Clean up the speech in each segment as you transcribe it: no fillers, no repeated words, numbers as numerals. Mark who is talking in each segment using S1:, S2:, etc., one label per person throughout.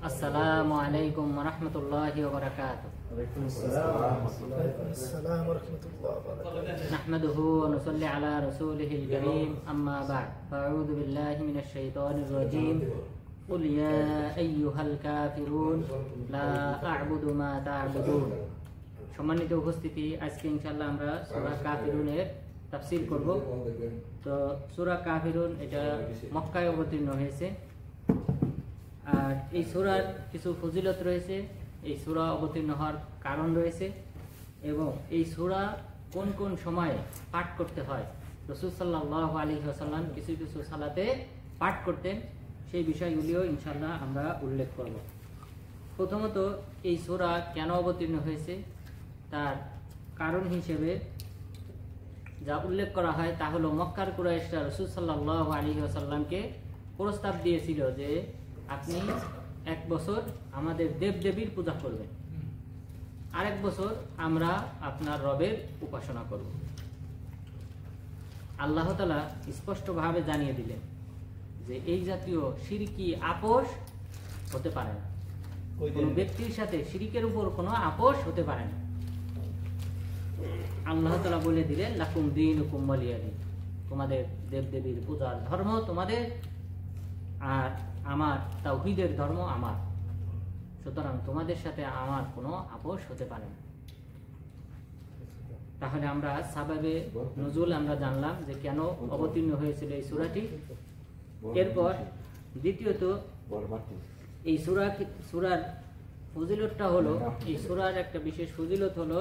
S1: আসসালামু আলাইকুম ওয়া রাহমাতুল্লাহি ওয়া বারাকাতুহু। নাহমাদুহু ওয়া নুসাল্লি আলা রাসূলিহিল কারীম, আম্মা বা'দ। আউযু বিল্লাহি মিনাশ শাইতানির রাজীম। কুল ইয়া আইয়ুহাল কাফিরুন লা আ'বুদু মা তা'বুদুন। সম্মানিত উপস্থিতি, আজকে ইনশাআল্লাহ আমরা সূরা কাফিরুনের তাফসীর করব। তো সূরা কাফিরুন এটা মক্কায় অবতীর্ণ হয়েছে। আর এই সূরার কিছু ফজিলত রয়েছে, এই সূরা অবতীর্ণ হওয়ার কারণ রয়েছে, এবং এই সূরা কোন কোন সময়ে পাঠ করতে হয়। রাসূল সাল্লাল্লাহু আলাইহি ওয়াসাল্লাম কিছু কিছু সালাতে পাঠ করতেন, সেই বিষয়গুলিও ইনশাআল্লাহ আমরা উল্লেখ করব। প্রথমত, এই সূরা কেন অবতীর্ণ হয়েছে তার কারণ হিসেবে যা উল্লেখ করা হয় তা হলো, মক্কার কুরাইশরা রাসূল সাল্লাল্লাহু আলাইহি ওয়াসাল্লামকে প্রস্তাব দিয়েছিল যে আপনি এক বছর আমাদের দেবদেবীর পূজা করবেন, আরেক বছর আমরা আপনার রবের উপাসনা করব। আল্লাহ তাআলা স্পষ্টভাবে জানিয়ে দিলেন যে এই জাতীয় শিরকি আপোষ হতে পারে না, কোনো ব্যক্তির সাথে শিরকের উপর কোনো আপোষ হতে পারে না। আল্লাহ তাআলা বলে দিলেন, লাকুম দীনুকুম ওয়ালিয়া দীন, তোমাদের দেবদেবীর পূজার ধর্ম তোমাদের, আর আমার তাওহীদের ধর্ম আমার, সুতরাং তোমাদের সাথে আমার কোনো আপোষ হতে পারে না। তাহলে আমরা সাবাবে নুজুল আমরা জানলাম যে কেন অবতীর্ণ হয়েছিল এই সূরাটি। এরপর দ্বিতীয়ত, এই সূরার ফজিলতটা হলো, এই সূরার একটা বিশেষ ফজিলত হলো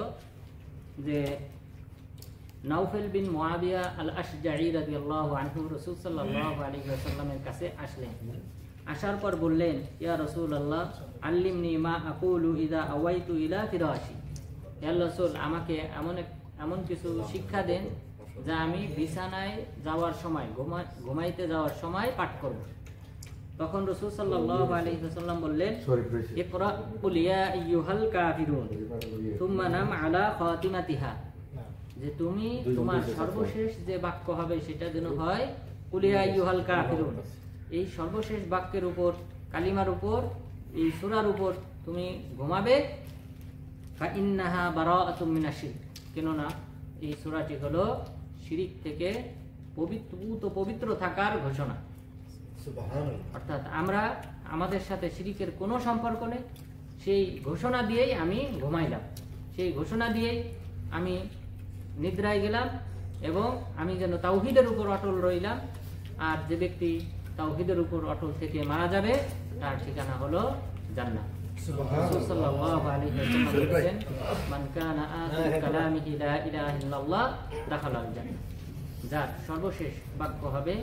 S1: যে নাউফেল বিন মুআবিয়া আল আশজাঈ রাদিয়াল্লাহু আনহু রাসূল সাল্লাল্লাহু আলাইহি ওয়াসাল্লামের কাছে আসলেন। আসার পর বললেন, ইয়া রাসূলুল্লাহ আল্লিমনি মা আকুলু ইযা আওয়াইতু ইলা ফিরাশি। ইয়া রাসূল, আমাকে এমন কিছু শিক্ষা দেন যা আমি বিছানায় যাওয়ার সময়, ঘুমাইতে যাওয়ার সময় পাঠ করব। তখন রাসূল সাল্লাল্লাহু আলাইহি ওয়াসাল্লাম বললেন, ইকরা কুল ইয়া আইয়ুহাল কাফিরুন সুম্মা নাম আলা খাতিমাতিহা, যে তুমি তোমার সর্বশেষ যে বাক্য হবে সেটা যেন হয় কুল ইয়া আইয়ুহাল কাফিরুন। এই সর্বশেষ বাক্যের উপর, কালিমার উপর, এই সূরার উপর তুমি ঘুমাবে। ফা ইন্নাহা বারাআতুম মিনাশ শিরক, কেননা এই সূরাটি হলো শিরক থেকে পবিত্র থাকার ঘোষণা। অর্থাৎ আমরা, আমাদের সাথে শিরকের কোনো সম্পর্ক নেই, সেই ঘোষণা দিয়েই আমি ঘুমাইলাম, সেই ঘোষণা দিয়েই আমি নিদ্রায় গেলাম, এবং আমি যেন তাওহীদের উপর অটল রইলাম। আর যে ব্যক্তি তাওহীদের উপর অটল থেকে মারা যাবে তার ঠিকানা হলো জান্নাত। রাসূল সাল্লাল্লাহু আলাইহি ওয়াসাল্লাম বলেছেন, মান কানা আখিরু কালামিহি লা ইলাহা ইল্লাল্লাহ দাখালাল জান্নাহ, যার সর্বশেষ বাক্য হবে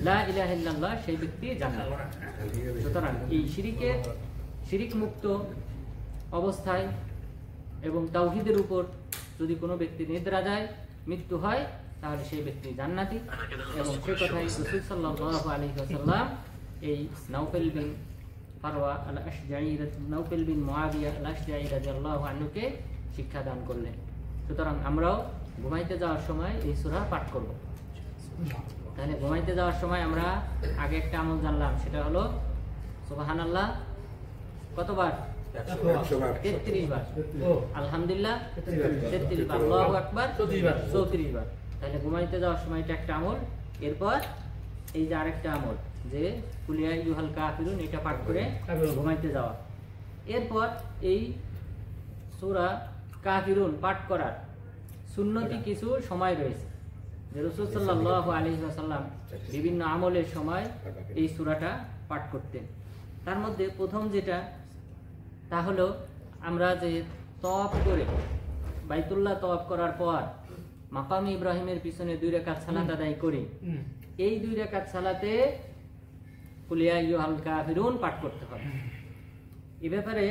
S1: লা ইলাহা ইল্লাল্লাহ, সেই ব্যক্তি জান্নাত। সুতরাং এই শিরক মুক্ত অবস্থায় এবং তাওহীদের উপর যদি কোনো ব্যক্তি নিদ্রা যায়, মৃত্যু হয়, তাহলে সেই ব্যক্তি জান্নাতি। এবং সে কথাই রাসূল সাল্লাল্লাহু আলাইহি ওয়াসাল্লাম এই নাউফেল বিন ফারওয়া আল আশজাঈ, নাউফেল বিন মুআবিয়া আল আশজাঈ রাদিয়াল্লাহু আনহুকে শিক্ষা দান করলেন। সুতরাং আমরাও ঘুমাইতে যাওয়ার সময় এই সূরা পাঠ করব। তাহলে ঘুমাইতে যাওয়ার সময় আমরা আগে একটা আমল জানলাম, সেটা হলো সুবহানাল্লাহ কতবার? 33 বার, আলহামদুলিল্লাহ 33 বার, আল্লাহু আকবার 34 বার। তাহলে ঘুমাইতে যাওয়ার সময় এটা একটা আমল। এরপর এই যে আরেকটা আমল, যে কুল ইয়া আইয়ুহাল কাফিরুন, এটা পাঠ করে ঘুমাইতে যাওয়া। এরপর এই সূরা কাফিরুন পাঠ করার সুন্নতি কিছু সময় রয়েছে, যে রাসূল সাল্লাল্লাহু আলাইহি ওয়াসাল্লাম বিভিন্ন আমলের সময় এই সূরাটা পাঠ করতেন। তার মধ্যে প্রথম যেটা, তা হলো আমরা যে তওয়াফ করে, বাইতুল্লাহ তওয়াফ করার পর মাকাম ইব্রাহিমের পিছনে 2 রাকাত সালাত আদায় করি, এই 2 রাকাত সালাতে কুল ইয়া আইয়ুহাল কাফিরুন পাঠ করতে হবে। এই ব্যাপারে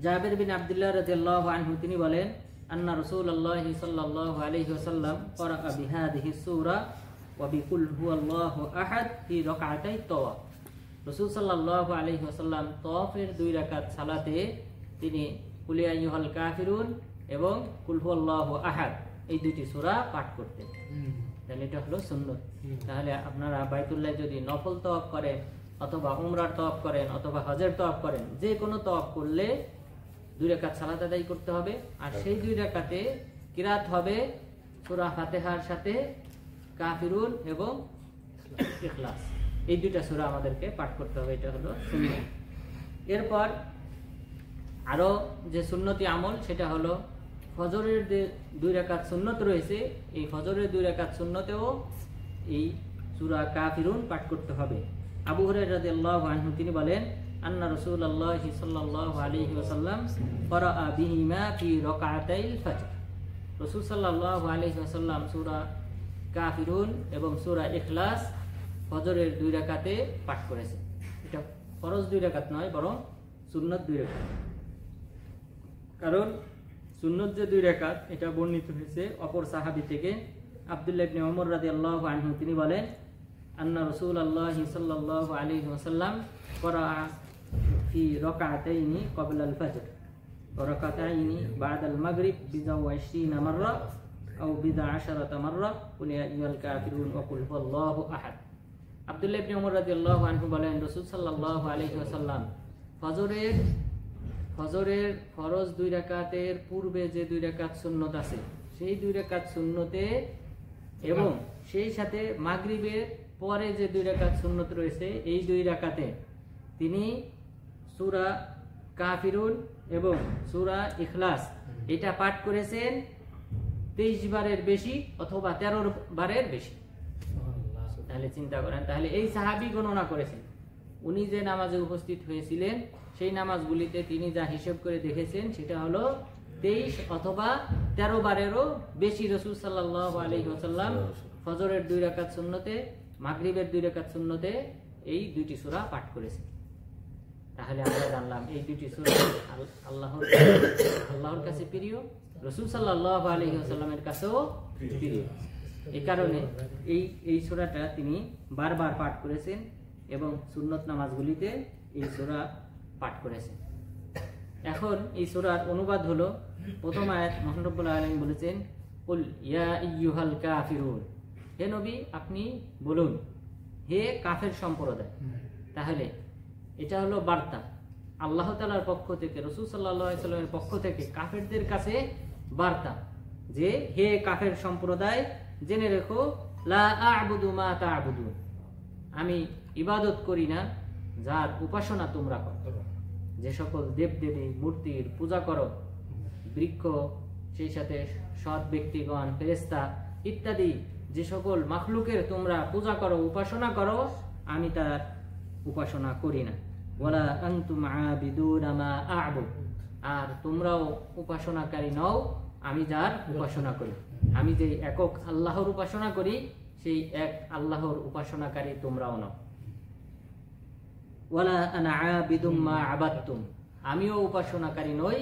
S1: জাবের বিন আব্দুল্লাহ রাদিয়াল্লাহু আনহু তিনি বলেন, আন্না রাসূলুল্লাহ সাল্লাল্লাহু আলাইহি ওয়াসাল্লাম ক্বারা বিহাদিহি সূরা ওয়া বিকুল হুয়াল্লাহু আহাদ ফি রাকাতাই তাওয়াফ। রাসূল সাল্লাল্লাহু আলাইহি ওয়াসাল্লাম তাওয়াফের 2 রাকাত সালাতে তিনি কুল ইয়া আইয়ুহাল কাফিরুন এবং কুল হুয়াল্লাহু আহাদ, এই দুটি সূরা পাঠ করতেন। তাহলে এটা হলো সুন্নত। তাহলে আপনারা বাইতুল্লাহ যদি নফল তওয়াফ করেন অথবা উমরার তওয়াফ করেন অথবা হজের তওয়াফ করেন, যে কোনো তওয়াফ করলে 2 রাকাত সালাত আদায় করতে হবে। আর সেই 2 রাকাতে কিরাত হবে সূরা ফাতিহার সাথে কাফিরুন এবং ইখলাস, এই 2টা সূরা আমাদেরকে পাঠ করতে হবে। এটা হলো সুন্নাত। এরপর আরো যে সুন্নতি আমল সেটা হলো ফজরের যে 2 রাকাত সুন্নত রয়েছে, এই ফজরের 2 রাকাত সুন্নতেও এই সূরা কাফিরুন পাঠ করতে হবে। আবু হুরায়রা রাদিয়াল্লাহু আনহু তিনি বলেন, আন্না রাসূলুল্লাহ সাল্লাল্লাহু আলাইহি ওয়াসাল্লাম ক্বারাআ বিহিমা ফি রাকাতাইল ফজর। রাসূল সাল্লাল্লাহু আলাইহি ওয়াসাল্লাম সূরা কাফিরুন এবং সূরা ইখলাস ফজরের 2 রাকাতে পাঠ করেছেন। এটা ফরজ 2 রাকাত নয়, বরং সুন্নত 2 রাকাত। কারণ সুন্নত যে 2 রাকাত এটা বর্ণিত হয়েছে অপর সাহাবী থেকে, আব্দুল্লাহ ইবনে ওমর রাদিয়াল্লাহু আনহু তিনি বলেন, আন্না রাসূলুল্লাহ সাল্লাল্লাহু আলাইহি ওয়াসাল্লাম ক্বারাআ ফি রাকাতাইনি ক্বাবলা আল ফজর ওয়া রাকাতাইনি বা'দা আল মাগরিব বিদা ওয়া 20 মাররা আও বিদা 10 মাররা কুল ইয়া আইয়ুহাল কাফিরুন ওয়া কুল হুয়াল্লাহু আহাদ। আব্দুল্লাহ ইবনে ওমর রাদিয়াল্লাহু আনহু বলেন, রাসূল সাল্লাল্লাহু আলাইহি ওয়াসাল্লাম ফজরের ফরজ 2 রাকাতের পূর্বে যে 2 রাকাত সুন্নত আছে, সেই 2 রাকাত সুন্নতে এবং সেই সাথে মাগরিবের পরে যে 2 রাকাত সুন্নত রয়েছে, এই 2 রাকাতে তিনি সূরা কাফিরুন এবং সূরা ইখলাস এটা পাঠ করেছেন 23 বারের বেশি অথবা 13 বারের বেশি। তাহলে চিন্তা করেন, তাহলে এই সাহাবী গণনা করেছেন, উনি যে নামাজে উপস্থিত হয়েছিলেন সেই নামাজগুলিতে তিনি যা হিসাব করে দেখেছেন সেটা হলো 23 অথবা 13 বারেরও বেশি রাসূল সাল্লাল্লাহু আলাইহি ওয়াসাল্লাম ফজরের 2 রাকাত সুন্নতে, মাগরিবের 2 রাকাত সুন্নতে এই 2টি সূরা পাঠ করেছেন। তাহলে আমরা জানলাম এই 2টি সূরা আল্লাহর কাছে প্রিয়, রাসূল সাল্লাল্লাহু আলাইহি ওয়াসাল্লামের কাছেও প্রিয়। এই কারণে এই সূরাটা তিনি বারবার পাঠ করেছেন এবং সুন্নত নামাজগুলিতে এই সূরা পাঠ করেছেন। এখন এই সূরার অনুবাদ হলো, প্রথম আয়াত মহান রব্বুল আলামিন বলেছেন, কুল ইয়া আইয়ুহাল কাফিরুন, হে নবী আপনি বলুন হে কাফের সম্প্রদায়। তাহলে এটা হলো বার্তা আল্লাহ তাআলার পক্ষ থেকে, রাসূল সাল্লাল্লাহু আলাইহি ওয়াসাল্লামের পক্ষ থেকে কাফেরদের কাছে বার্তা যে হে কাফের সম্প্রদায়, জেনে রেখো লা আ'বুদু মা তা'বুদুন, আমি ইবাদত করি না যার উপাসনা তোমরা করো। যে সকল দেবদেবী মূর্তির পূজা করো, বৃক্ষ, সেই সাথে সৎ ব্যক্তিগণ, ফেরেশতা ইত্যাদি যে সকল মাখলুকের তোমরা পূজা করো, উপাসনা করো, আমি তার উপাসনা করি না। ওয়ালা আনতুম আবিদুনা মা আ'বুদ, আর তোমরাও উপাসনাকারী নও আমি যার উপাসনা করি। আমি যে একক আল্লাহর উপাসনা করি সেই এক আল্লাহর উপাসনাকারী তোমরাও নও। ওয়ালা আনা আবিদুম মা আবাদতুম, আমিও উপাসনাকারী নই,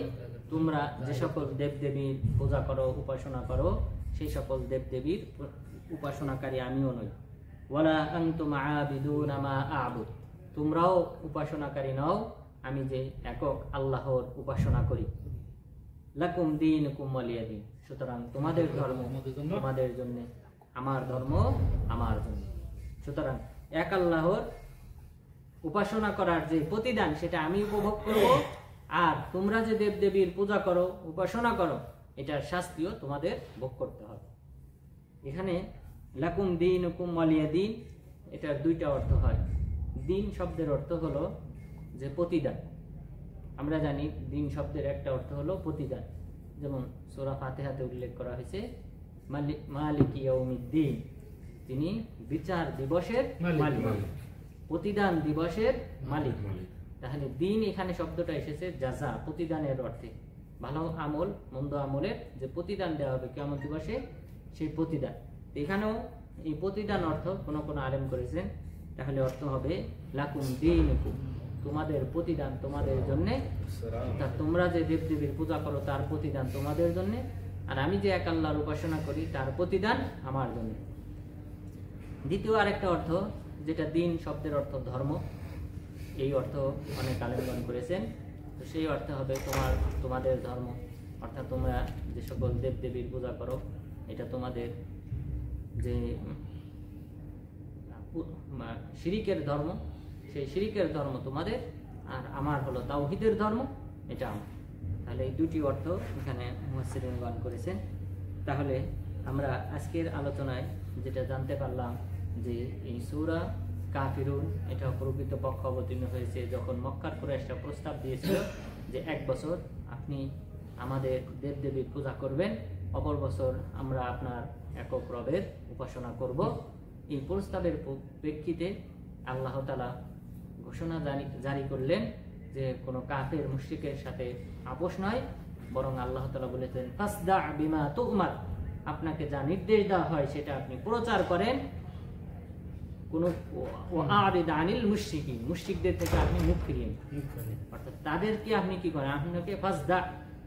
S1: তোমরা যে সকল দেবদেবীর পূজা করো, উপাসনা করো, সেই সকল দেবদেবীর উপাসনাকারী আমিও নই। ওয়ালা আনতুম আবিদুনা মা আ'বুদ, তোমরাও উপাসনাকারী নও আমি যে একক আল্লাহর উপাসনা করি। লাকুম দীনুকুম ওয়ালিয়া দীন, সুতরাং তোমাদের ধর্ম তোমাদের জন্য, আমার ধর্ম আমার জন্য। সুতরাং এক আল্লাহর উপাসনা করার যে প্রতিদান সেটা আমি উপভোগ করব, আর তোমরা যে দেবদেবীর পূজা করো, উপাসনা করো, এটার শাস্তিও তোমাদের ভোগ করতে হবে। এখানে লাকুম দীনুকুম ওয়ালিয়া দীন, এটার 2টা অর্থ হয়। দিন শব্দের অর্থ হলো যে প্রতিদান। আমরা জানি দিন শব্দের একটা অর্থ হলো প্রতিদান, যেমন সূরা ফাতিহাতে উল্লেখ করা হয়েছে মালিক ইয়াউমিদ্দিন, তিনি বিচার দিবসের মালিক, প্রতিদান দিবসের মালিক। তাহলে দিন এখানে শব্দটা এসেছে জাযা, প্রতিদানের অর্থে। ভালো আমল মন্দ আমলের যে প্রতিদান দেওয়া হবে কিয়ামত দিবসে, সেই প্রতিদান। এখানেও এই প্রতিদান অর্থ কোন কোন আলেম করেছেন, তাহলে অর্থ হবে লাকুম দীনুকুম, তোমাদের প্রতিদান তোমাদের জন্য, তোমরা যে দেবদেবীর পূজা করো তার প্রতিদান তোমাদের জন্য, আর আমি যে এক আল্লাহর উপাসনা করি তার প্রতিদান আমার জন্য। দ্বিতীয় আরেকটা অর্থ, যেটা দিন শব্দের অর্থ ধর্ম, এই অর্থ অনেক আলেমগণ করেছেন। তো সেই অর্থ হবে তোমাদের ধর্ম, অর্থাৎ তোমরা যে সকল দেবদেবীর পূজা করো এটা তোমাদের যে শিরিকের ধর্ম, সেই শিরিকের ধর্ম তোমাদের, আর আমার হলো তাওহীদের ধর্ম, এটা আমার। তাহলে এই দুটি অর্থ এখানে মুফাসসিরিনগণ করেছেন। তাহলে আমরা আজকের আলোচনায় যেটা জানতে পারলাম যে এই সূরা কাফিরুন এটা প্রকৃতপক্ষ অবতীর্ণ হয়েছে যখন মক্কার কুরাইশরা প্রস্তাব দিয়েছিল যে 1 বছর আপনি আমাদের দেবদেবীর পূজা করবেন, অপর বছর আমরা আপনার একক রবের উপাসনা করব। এই প্রস্তাবের প্রেক্ষিতে আল্লাহ তাআলা ঘোষণা জারি করলেন যে কোনো কাফের মুশরিকের সাথে আপোষ নয়, বরং আল্লাহ তাআলা বলেছেন ফাসদা বিমা তুমার, আপনাকে যা নির্দেশ দেওয়া হয় সেটা আপনি প্রচার করেন। কোনো ওয়ারিদ আনিল মুশরিকিন, মুশরিকদের থেকে আপনি মুখ ফিরিয়ে নিন, অর্থাৎ তাদেরকে আপনি কি করেন, আপনাকে ফাসদা,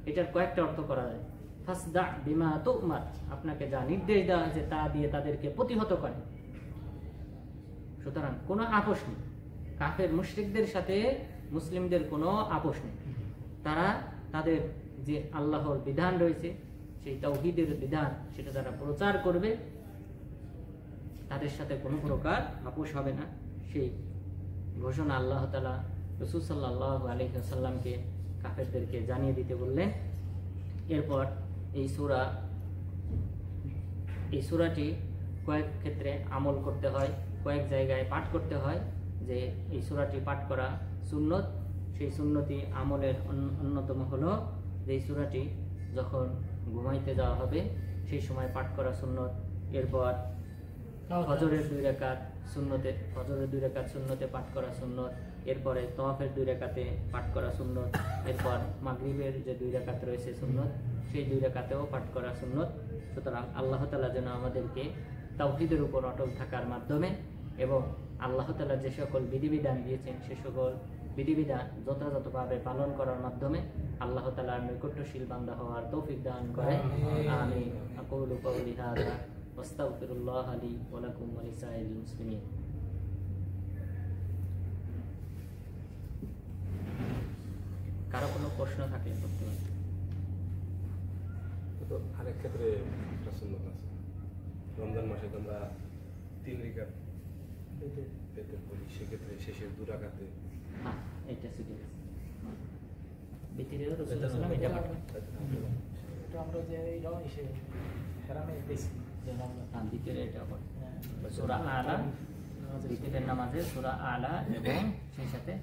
S1: এটার কয়েকটা অর্থ করা যায়। ফাসদা বিমা তুমার, আপনাকে যা নির্দেশ দেওয়া হয়েছে তা দিয়ে তাদেরকে প্রতিহত করেন। সুতরাং কোনো আপোষ নেই, কাফের মুশরিকদের সাথে মুসলিমদের কোনো আপোষ নেই। তারা তাদের যে আল্লাহর বিধান রয়েছে, সেই তাওহীদের বিধান, সেটা তারা প্রচার করবে, তাদের সাথে কোনো প্রকার আপোষ হবে না। সেই ঘোষণা আল্লাহ তাআলা রাসূল সাল্লাল্লাহু আলাইহি ওয়াসাল্লামকে কাফেরদেরকে জানিয়ে দিতে বললেন। এরপর এই সূরাটি কয়েক ক্ষেত্রে আমল করতে হয়, কয়েক জায়গায় পাঠ করতে হয়। যে এই সূরাটি পাঠ করা সুন্নত, সেই সুন্নতি আমলের অন্যতম হলো যে এই সূরাটি যখন ঘুমাইতে যাওয়া হবে সেই সময় পাঠ করা সুন্নত। এরপর ফজরের 2 রাকাত সুন্নতে পাঠ করা সুন্নত। এরপরে তাওয়াফের 2 রাকাতে পাঠ করা সুন্নত। এরপর মাগরিবের যে 2 রাকাত রয়েছে সুন্নত, সেই 2 রাকাতেও পাঠ করা সুন্নত। সুতরাং আল্লাহ তাআলা যেন আমাদেরকে তাওহীদের উপর অটল থাকার মাধ্যমে এবং আল্লাহ তাআলা যে সকল বিধিবিধান দিয়েছেন সে সকল বিধিবিধান যথাযথভাবে পালন করার মাধ্যমে আল্লাহ তাআলার নৈকট্যশীল বান্দা হওয়ার তৌফিক দান করে। আমিন। আকুলু কাওলি হাযা ওয়াস্তাগফিরুল্লাহ লি ওয়া লাকুম ওয়া লিসাইরিল মুসলিমিন। কারো কোনো প্রশ্ন থাকলে করতে পারেন।
S2: তো আরেক ক্ষেত্রে একটা সুন্নত আছে, রমজান মাসে তোমরা 3 রাকাত পেতে বলি, সেক্ষেত্রে শেষের 2 রাকাতে
S1: এটা ছুটি গেছে বিতিরেও রাসূল সাল্লাল্লাহু আলাইহি ওয়াসাল্লাম
S3: এটা আমরা যে এইটা এসে হারামে দেখি যে আমরা
S1: বিতিরে এটা পড়ে সূরা আলা, বিতিরের নামাজে সূরা আলা এবং সেই সাথে